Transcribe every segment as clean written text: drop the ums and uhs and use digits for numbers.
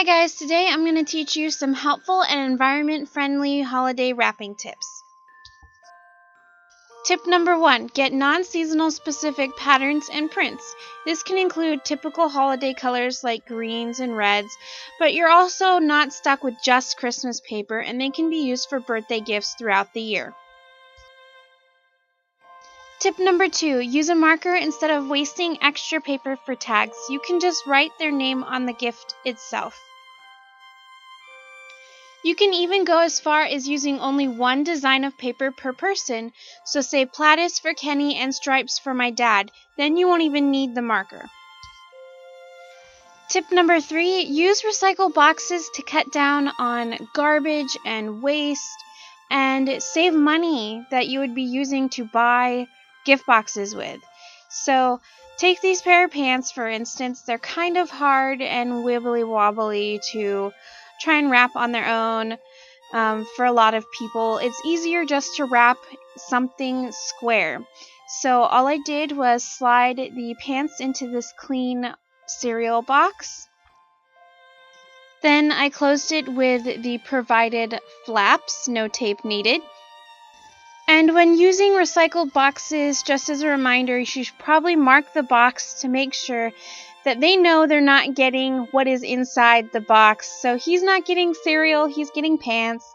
Hi guys, today I'm going to teach you some helpful and environment-friendly holiday wrapping tips. Tip number 1, get non-seasonal specific patterns and prints. This can include typical holiday colors like greens and reds, but you're also not stuck with just Christmas paper and they can be used for birthday gifts throughout the year. Tip number 2, use a marker instead of wasting extra paper for tags. You can just write their name on the gift itself. You can even go as far as using only one design of paper per person, so say platis for Kenny and stripes for my dad, then you won't even need the marker. Tip number 3, use recycle boxes to cut down on garbage and waste and save money that you would be using to buy gift boxes with. So take these pair of pants for instance, they're kind of hard and wibbly wobbly to try and wrap on their own. For a lot of people, it's easier just to wrap something square. So all I did was slide the pants into this clean cereal box. Then I closed it with the provided flaps, no tape needed. And when using recycled boxes, just as a reminder, you should probably mark the box to make sure that they know they're not getting what is inside the box. So he's not getting cereal, he's getting pants.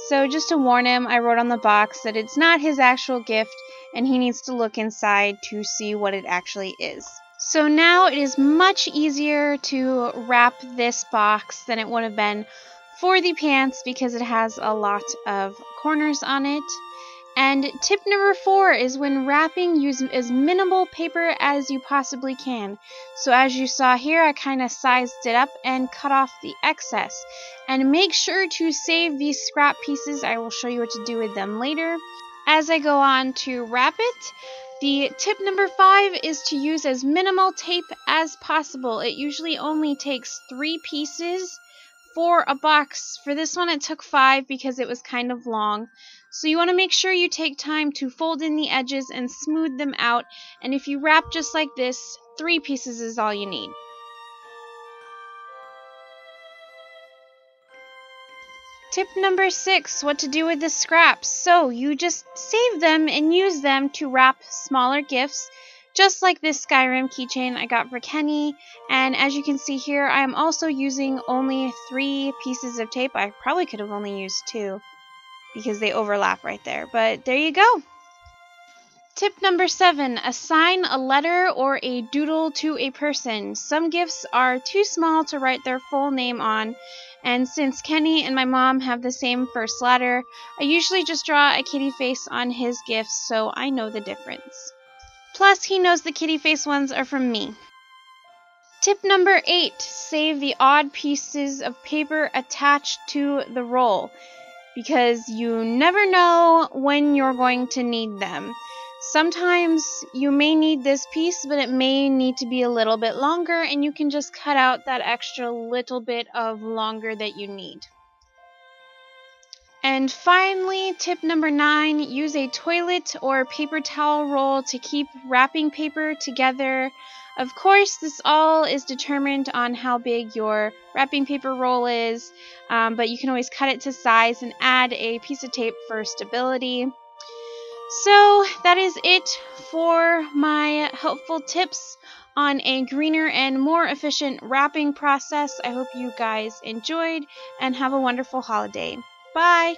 So just to warn him, I wrote on the box that it's not his actual gift and he needs to look inside to see what it actually is. So now it is much easier to wrap this box than it would have been for the pants because it has a lot of corners on it. And tip number 4 is when wrapping, use as minimal paper as you possibly can. So as you saw here, I kind of sized it up and cut off the excess. And make sure to save these scrap pieces. I will show you what to do with them later. As I go on to wrap it, the tip number 5 is to use as minimal tape as possible. It usually only takes 3 pieces for a box. For this one it took 5 because it was kind of long. So you want to make sure you take time to fold in the edges and smooth them out, and if you wrap just like this, 3 pieces is all you need. Tip number 6, what to do with the scraps. So you just save them and use them to wrap smaller gifts, just like this Skyrim keychain I got for Kenny. And as you can see here, I am also using only 3 pieces of tape. I probably could have only used 2 because they overlap right there, but there you go. Tip number 7, assign a letter or a doodle to a person. Some gifts are too small to write their full name on, and since Kenny and my mom have the same first letter, I usually just draw a kitty face on his gifts so I know the difference. Plus, he knows the kitty face ones are from me. Tip number 8, save the odd pieces of paper attached to the roll, because you never know when you're going to need them. Sometimes you may need this piece, but it may need to be a little bit longer, and you can just cut out that extra little bit of longer that you need. And finally, tip number 9, use a toilet or paper towel roll to keep wrapping paper together. Of course, this all is determined on how big your wrapping paper roll is, but you can always cut it to size and add a piece of tape for stability. So that is it for my helpful tips on a greener and more efficient wrapping process. I hope you guys enjoyed and have a wonderful holiday. Bye!